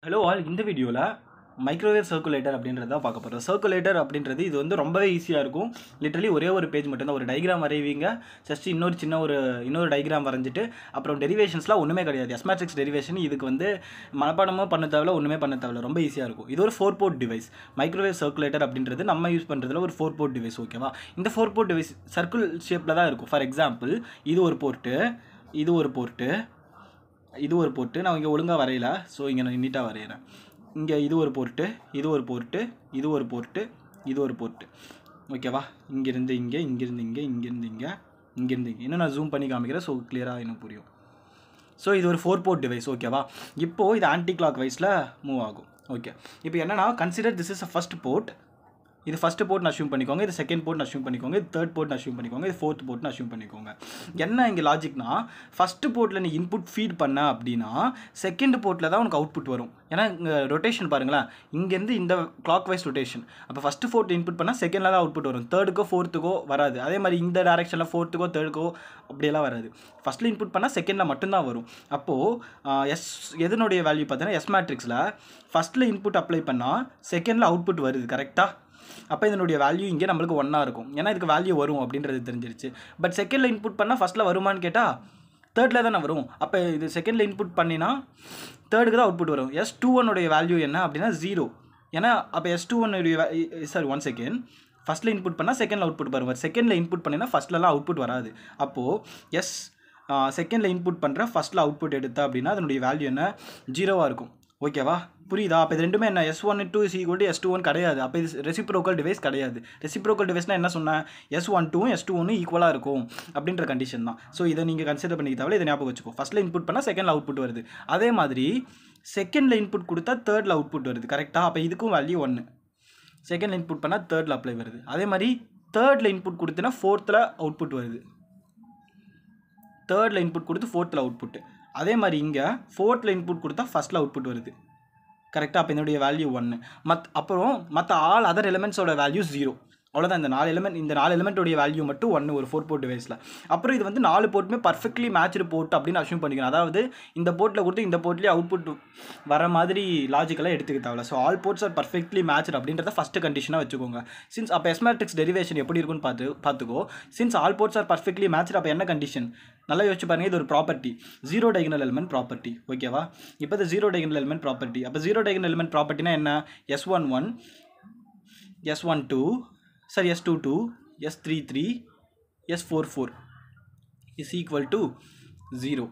Hello all, இந்த வீடியோவில் microwave circulator அப்படின்றத பார்க்க போகிறோம். சர்க்குலேட்டர் அப்படின்றது இது வந்து ரொம்பவே ஈஸியாக இருக்கும். லிட்டரலி ஒரே ஒரு பேஜ் மட்டும்தான், ஒரு டைகிராம் வரைவீங்க. ஜஸ்ட் இன்னொரு டைகிராம் வரைஞ்சிட்டு அப்புறம் டெரிவேஷன்ஸ்லாம் ஒன்றுமே கிடையாது. எஸ் மேட்ரிக்ஸ் டெரிவேஷன் இதுக்கு வந்து மனப்பாடமாக பண்ண தேவையில்ல, ஒன்றுமே பண்ண தேவையில்ல, ரொம்ப ஈஸியாக இருக்கும். இது ஒரு 4 போர்ட் டிவைஸ். மைக்ரோவேவ் சர்க்குலேட்டர் அப்படின்றது நம்ம யூஸ் பண்ணுறதுல ஒரு 4 போர்ட் டிவைஸ். ஓகேவா? இந்த 4 போர்ட் டிவைஸ் சர்க்கிள் ஷேப்பில் தான் இருக்கும். ஃபார் எக்ஸாம்பிள், இது ஒரு போர்ட்டு, இது ஒரு போர்ட்டு, இது ஒரு போர்ட்டு. நான் இங்கே ஒழுங்காக வரையல, ஸோ இங்கே நான் நீட்டாக வரைகிறேன். இங்கே இது ஒரு போர்ட்டு, இது ஒரு போர்ட்டு, இது ஒரு போர்ட்டு, இது ஒரு போர்ட்டு. ஓகேவா? இங்கேருந்து இங்கே, இங்கேருந்து இங்கே, இங்கேருந்து இங்கே, இங்கேருந்து இங்கே. இன்னும் நான் ஜூம் பண்ணி காமிக்கிறேன், ஸோ கிளியராக எனக்கு புரியும். ஸோ இது ஒரு 4 போர்ட் டிவைஸ். ஓகேவா? இப்போது இது ஆன்டி கிளாக் வைஸில் மூவ் ஆகும். ஓகே, இப்போ என்னன்னா, consider this is a first port. இது ஃபஸ்ட்டு போர்ட்னு அஷ்யூம் பண்ணிக்கோங்க, இது செகண்ட் போர்ட்னு அஷ்யூம் பண்ணிக்கோங்க, இது தேர்ட் போர்ட்னு அஷ்யூம் பண்ணிக்கோங்க, இது ஃபோர்த் போர்ட்னு அஷ்யூம் பண்ணிக்கோங்க. என்ன இங்கே லாஜிக்னா, ஃபஸ்ட்டு போர்ட்டில் நீ இன்புட் ஃபீட் பண்ண அப்படின்னா செகண்ட் போர்ட்டில் தான் உனக்கு அவுட்புட் வரும். ஏன்னா இங்கே ரொட்டேஷன் பாருங்களேன், இங்கேருந்து இந்த கிளாக் வைஸ் ரொட்டேஷன். அப்போ ஃபஸ்ட்டு போர்ட் இன்புட் பண்ணால் செகண்டில் தான் அவுட்புட் வரும், தேர்டுக்கோ ஃபோர்த்துக்கோ வராது. அதே மாதிரி இந்த டேரெக்ஷனில் ஃபோர்த்துக்கோ தேர்டுக்கோ அப்படியெல்லாம் வராது. ஃபஸ்ட்டில் இன்புட் பண்ணால் செகண்டில் மட்டும்தான் வரும். அப்போது எதனுடைய வேல்யூ பார்த்தீங்கன்னா, எஸ் மேட்ரிக்ஸில் ஃபஸ்ட்டில் இன்புட் அப்ளை பண்ணால் செகண்டில் அவுட்புட் வருது. கரெக்டாக? அப்போ இதனுடைய வேல்யூ இங்கே நம்மளுக்கு 1 இருக்கும். ஏன்னா இதுக்கு வேல்யூ வரும் அப்படின்றது தெரிஞ்சிருச்சு. பட் செகண்டில் இன்புட் பண்ணால் ஃபஸ்ட்டில் வருமானு கேட்டால் தேர்டில் தானே வரும். அப்போ இது செகண்டில் இன்புட் பண்ணினா தேர்டுக்கு தான் அவுட்புட் வரும். S21 வேல்யூ என்ன அப்படின்னா 0. ஏன்னா அப்போ S21 சாரி 1 செகண்ட், ஃபஸ்ட்டில் இன்புட் பண்ணால் செகண்டில் அவுட்புட் வருவார். செகண்டில் இன்புட் பண்ணினா ஃபஸ்ட்லலாம் அவுட்புட் வராது. அப்போது செகண்டில் இன்புட் பண்ணுற ஃபஸ்ட்டில் அவுட்புட் எடுத்தா அப்படின்னா அதனுடைய வேல்யூ என்ன, 0 இருக்கும். ஓகேவா? புரியுதா? அப்போ இது ரெண்டுமே என்ன, S12 is equal to S21 கிடையாது. அப்போ இது ரெசிப்ரோக்கல் டிவைஸ் கிடையாது. ரெசிப்ரோக்கல் டிவைஸ்னால் என்ன சொன்னேன், S12 S21 ஈக்குவலாக இருக்கும் அப்படின்ற கண்டிஷன் தான். ஸோ இதை நீங்கள் கன்சிடர் பண்ணிக்க தேவை, இதை ஞாபகம் வச்சுக்கோ. ஃபஸ்ட்டில் இன்புட் பண்ணால் செகண்டில் அவுட்புட் வருது. அதே மாதிரி செகண்டில் இன்புட் கொடுத்தா தேர்டில் அவுட்புட் வருது. கரெக்டாக? அப்போ இதுக்கும் வேல்யூ 1. செகண்டில் இன்புட் பண்ணால் தேர்டில் அப்ளை வருது. அதே மாதிரி தேர்டில் இன்புட் கொடுத்தனா ஃபோர்த்தில் அவுட்புட் வருது. தேர்டில் இன்புட் கொடுத்து ஃபோர்த்தில் அவுட்புட்டு. அதே மாதிரி இங்கே ஃபோர்த்தில் இன்புட் கொடுத்தா ஃபஸ்ட்டில் அவுட்புட் வருது. கரெக்டாக? அப்போ என்னுடைய வேல்யூ 1. அப்புறம் மற்ற ஆல் அதர் எலிமெண்ட்ஸோட வேல்யூ 0. அவ்வளோதான். இந்த 4 எலிமெண்ட்டோடைய வேல்யூ மட்டும் 1 ஒரு 4 போர்ட் டிவைஸில். அப்புறம் இது வந்து 4 போர்ட்டுமே பர்ஃபெக்ட்லி மேட்ச்டு போர்ட் அப்படின்னு அஷ்யூம் பண்ணிக்கணும். அதாவது இந்த போர்ட்டில் கொடுத்து இந்த போர்ட்லேயே அவுட்புட் வர மாதிரி லாஜிக்கலாக எடுத்துக்க தேவை. So all ports are perfectly matched அப்படின்றத ஃபஸ்ட்டு கண்டிஷனாக வச்சுக்கோங்க. சின்ஸ் அப்போ எஸ் மேட்ரிக்ஸ் டெரிவேஷன் எப்படி இருக்குன்னு பார்த்துக்கோ. Since all ports are perfectly matched, அப்போ என்ன கண்டிஷன் நல்லா யோசிச்சு பாருங்கள். இது ஒரு property, zero diagonal element property. ஓகேவா? இப்போ இது ஜீரோ டைகனல் எலிமெண்ட் ப்ராப்பர்ட்டி. அப்போ ஜீரோ டைகனல் எலிமெண்ட் ப்ராப்பர்ட்டினா என்ன, S11 S12 சரி S22 S33 S44 is equal to 0.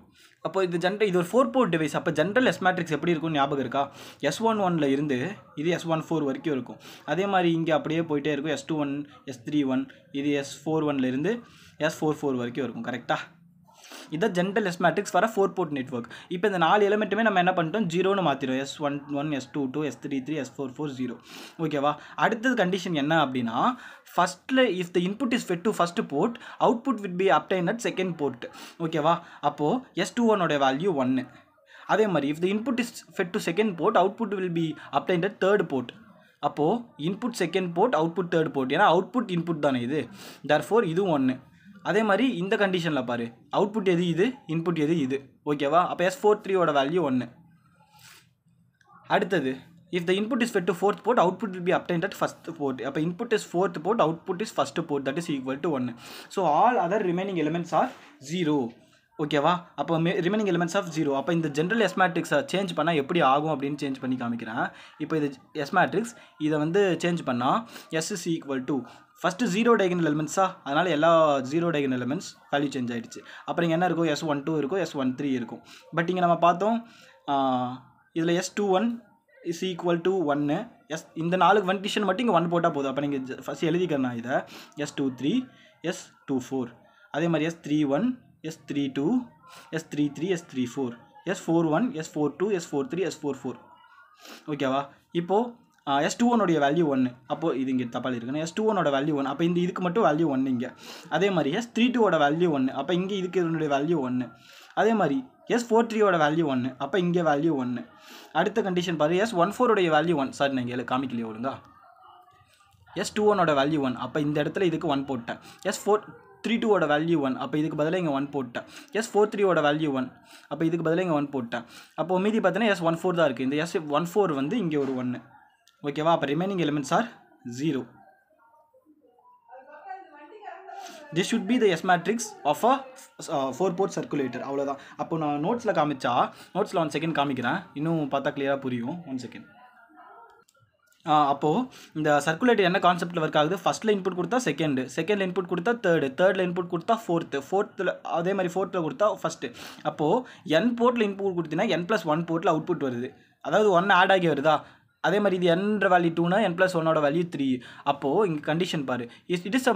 அப்போ இது ஒரு 4 போர்ட் டிவைஸ். அப்போ ஜென்ரல் எஸ் மேட்ரிக்ஸ் எப்படி இருக்கும்னு ஞாபகம் இருக்கா? S11 இருந்து இது S14 வரைக்கும் இருக்கும். அதே மாதிரி இங்கே அப்படியே போயிட்டே இருக்கும். S21 S31 இது S41 இருந்து S44 வரைக்கும் இருக்கும். கரெக்டாக? இதான் ஜென்ரல் எஸ் மேட்ரிக்ஸ் வர 4 போர்ட் நெட்வொர்க். இப்போ இந்த 4 எலிமெண்ட்டுமே நம்ம என்ன பண்ணிட்டோம், 0ன்னு மாற்றிடும். S11 S22 S33 S44 0. ஓகேவா? அடுத்தது கண்டிஷன் என்ன அப்படின்னா, ஃபஸ்ட்டில் if the input is fed to first port output will be obtain at second port. ஓகேவா? அப்போது S21 வேல்யூ 1. அதே மாதிரி if the input is fed to second port output will be obtain at third port. அப்போது input second port output third port. ஏன்னா output input தானே இது, therefore இதுவும் 1. அதே மாதிரி இந்த கண்டிஷனில் பாரு, அவுட்புட் எது இது, இன்புட் எது இது. ஓகேவா? அப்போ S43 வேல்யூ 1. அடுத்தது if the input is fed to fourth port output will be obtained at first port. அப்போ input is fourth port, output is first port, that is equal to 1. So all other remaining elements are 0. ஓகேவா? அப்போ remaining elements of 0. அப்போ இந்த general S மேட்ரிக்ஸை change பண்ணால் எப்படி ஆகும் அப்படின்னு சேஞ்ச் பண்ணி காமிக்கிறேன். இப்போ இது எஸ் மேட்ரிக்ஸ், இதை வந்து சேஞ்ச் பண்ணால் S is equal to first 0 diagonal எலிமெண்ட்ஸா, அதனால் எல்லா 0 டைகனல் எலிமெண்ட்ஸ் வேல்யூ சேஞ்ச் ஆகிடுச்சு. அப்புறம் இங்கே என்ன இருக்கும், S12 இருக்கும், S13 இருக்கும். பட் இங்கே நம்ம பார்த்தோம், இதில் S21 இஸ் ஈக்குவல் டு 1. இந்த 4 கண்டிஷன் மட்டும் இங்கே 1 போட்டால் போதும். அப்போ நீங்கள் ஃபஸ்ட் எழுதிக்கிறேன் இதை, S23 S24, அதே மாதிரி S31 S32 S33 S34 S41 S42 S43 S44. ஓகேவா? இப்போது S21 வேல்யூ 1. அப்போது இது இங்கே தப்பாக இருக்குன்னு, S21 வேல்யூ 1. அப்போ இதுக்கு மட்டும் வேல்யூ 1 இங்கே. அதே மாதிரி S32 வேல்யூ 1. அப்போ இங்கே இதுக்கு இதனுடைய வேல்யூ 1. அதே மாதிரி S43 வேல்யூ 1. அப்போ இங்கே வேல்யூ 1. அடுத்த கண்டிஷன் பாரு, S14 வேல்யூ 1. சாரி, நான் இங்கே காமிக்கலையே ஒழுங்கா. S21 value 1. அப்போ இந்த இடத்துல இதுக்கு 1 போட்டேன். 432 வேல்யூ 1, அப்போ இதுக்கு பதிலாக இங்கே 1 போட்டேன். S43 வேல்யூ 1, அப்போ இதுக்கு பதிலாக இங்கே 1 போட்டேன். அப்போது மீதி பார்த்தீங்கன்னா S14 தான் இருக்குது. இந்த S14 வந்து இங்கே ஒரு 1, ஓகேவா? அப்போ remaining elements are 0. This should be the S matrix of a 4-port circulator. அவ்வளோதான். அப்போ நான் நோட்ஸில் காமிச்சா, நோட்ஸில் 1 செகண்ட் காமிக்கிறேன், இன்னும் பார்த்தா கிளியராக புரியும். 1 செகண்ட். அப்போது இந்த சர்க்குலேட்டர் என்ன கான்செப்ட்டில் ஒர்க் ஆகுது? ஃபஸ்ட்டில் இன்புட் கொடுத்தா செகண்டில் இன்புட் கொடுத்தா தேர்டில் இன்புட் கொடுத்தா ஃபோர்த்தில் அதே மாதிரி ஃபோர்த்தில் கொடுத்தா ஃபஸ்ட்டு. அப்போது n போர்ட்டில் இன்புட் கொடுத்தீங்கன்னா n+1 போர்ட்டில் அவுட்புட் வருது, அதாவது 1 ஆட் ஆகி வருதா? அதே மாதிரி இது n வேல்யூ 2னா n+1 வேல்யூ 3. அப்போது இங்கே கண்டிஷன் பாரு, it is a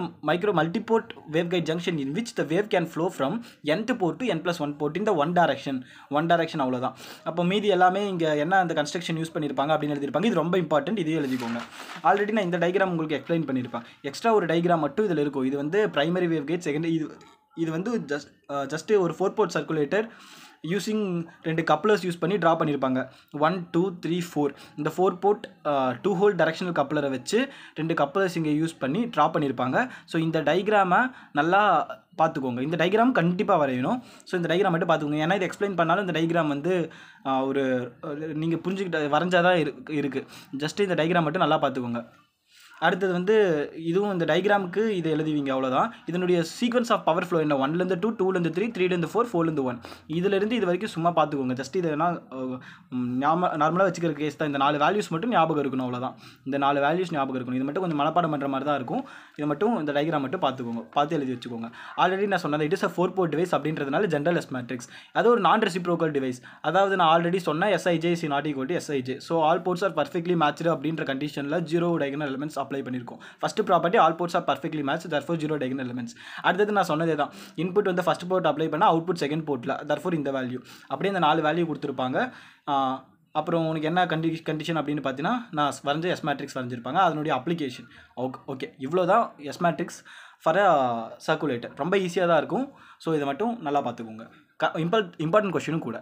multiport waveguide junction in which the wave can flow from nth port to n+1 port இந்த ஒன் டைரக்ஷன் அவ்வளோதான். அப்போ மீதி எல்லாமே இங்கே என்ன அந்த கன்ஸ்ட்ரக்ஷன் யூஸ் பண்ணியிருப்பாங்க அப்படின்னு எழுதியிருப்பாங்க. இது ரொம்ப இம்பார்ட்டன்ட், இதையும் எழுதிக்கோங்க. ஆல்ரெடி நான் இந்த டயக்ராம் உங்களுக்கு எக்ஸ்பிளைன் பண்ணியிருப்பேன். எக்ஸ்ட்ரா ஒரு டயக்ராம் மட்டும் இதில் இருக்கும். இது வந்து பிரைமரி வேவ் கைட், செகண்டரி. இது வந்து ஜஸ்ட்டு ஒரு 4-port circulator using 2 couplers use பண்ணி ட்ரா பண்ணியிருப்பாங்க. 1 2 3 4 இந்த 4-port 2-hole டைரக்ஷனல் கப்ளரை வச்சு 2 கப்ளர்ஸ் இங்கே யூஸ் பண்ணி ட்ரா பண்ணியிருப்பாங்க. ஸோ இந்த டயக்ராமை நல்லா பார்த்துக்கோங்க. இந்த டயக்ராம் கண்டிப்பாக வரையணும். ஸோ இந்த டயக்ராம் மட்டும் பார்த்துக்கோங்க. ஏன்னா இது எக்ஸ்பிளைன் பண்ணாலும் இந்த டயக்ராம் வந்து ஒரு நீங்கள் புரிஞ்சுக்கிட்ட வரைஞ்சாதான் இருக்குது. ஜஸ்ட்டு இந்த டயக்ராம் மட்டும் நல்லா பார்த்துக்கோங்க. அடுத்தது வந்து இதுவும் இந்த டயக்ராமுக்கு இதை எழுதுவீங்க, அவ்வளோதான். இதனுடைய சீக்வன்ஸ் ஆஃப் பவர் ஃப்ளோ என்ன? 1லேருந்து 2, 2லேருந்து 3, 3லேருந்து 4, 4லேருந்து 1. இதிலிருந்து இது வரைக்கும் சும்மா பார்த்துக்கோங்க. ஜஸ்ட் இதை நார்மலாக வச்சுக்கிற கேஸ் தான். இந்த 4 வேல்யூஸ் மட்டும் ஞாபகம் இருக்கணும், அவ்வளோதான். இந்த 4 வேல்யூஸ் ஞாபகம் இருக்கணும். இது மட்டும் கொஞ்சம் மனப்பாடம் பண்ணுற மாதிரி தான் இருக்கும். இது மட்டும் இந்த டயக்ராம் மட்டும் பார்த்துக்கோங்க, பார்த்து எழுதி வச்சுக்கோங்க. ஆல்ரெடி நான் சொன்னது it is a 4-port device அப்படின்றதுனால ஜென்ரல் S மேட்ரிக்ஸ். அது ஒரு நான் ரெசிப்ரோக்கல் டிவைஸ். அதாவது நான் ஆல்ரெடி சொன்னேன் SIJ is not equal to SIJ. So all ports are perfectly matched அப்படின்ற கண்டிஷனில் 0 diagonal elements அப்ளை பண்ணியிருக்கோம். First property all ports are perfectly match, therefore 0 diagonal elements. அடுத்தது நான் சொன்னதே தான், இன்புட் வந்து ஃபர்ஸ்ட் போர்ட் அப்ளை பண்ணால் அவுட்புட் செகண்ட் போர்ட்டில், therefore இந்த வேல்யூ. அப்படியே இந்த 4 வேல்யூ கொடுத்துருப்பாங்க. அப்புறம் உனக்கு என்ன கண்டிஷன் அப்படின்னு பார்த்தீங்கன்னா, நான் வரைஞ்ச S மேட்ரிக்ஸ் வரைஞ்சிருப்பாங்க, அதனுடைய அப்ளிகேஷன். ஓகே, இவ்வளோ தான் S matrix for a circulator. ரொம்ப ஈஸியாக தான் இருக்கும். ஸோ இதை மட்டும் நல்லா பார்த்துக்கோங்க. இம்பார்ட்டன்ட் கொஸ்டினும் கூட.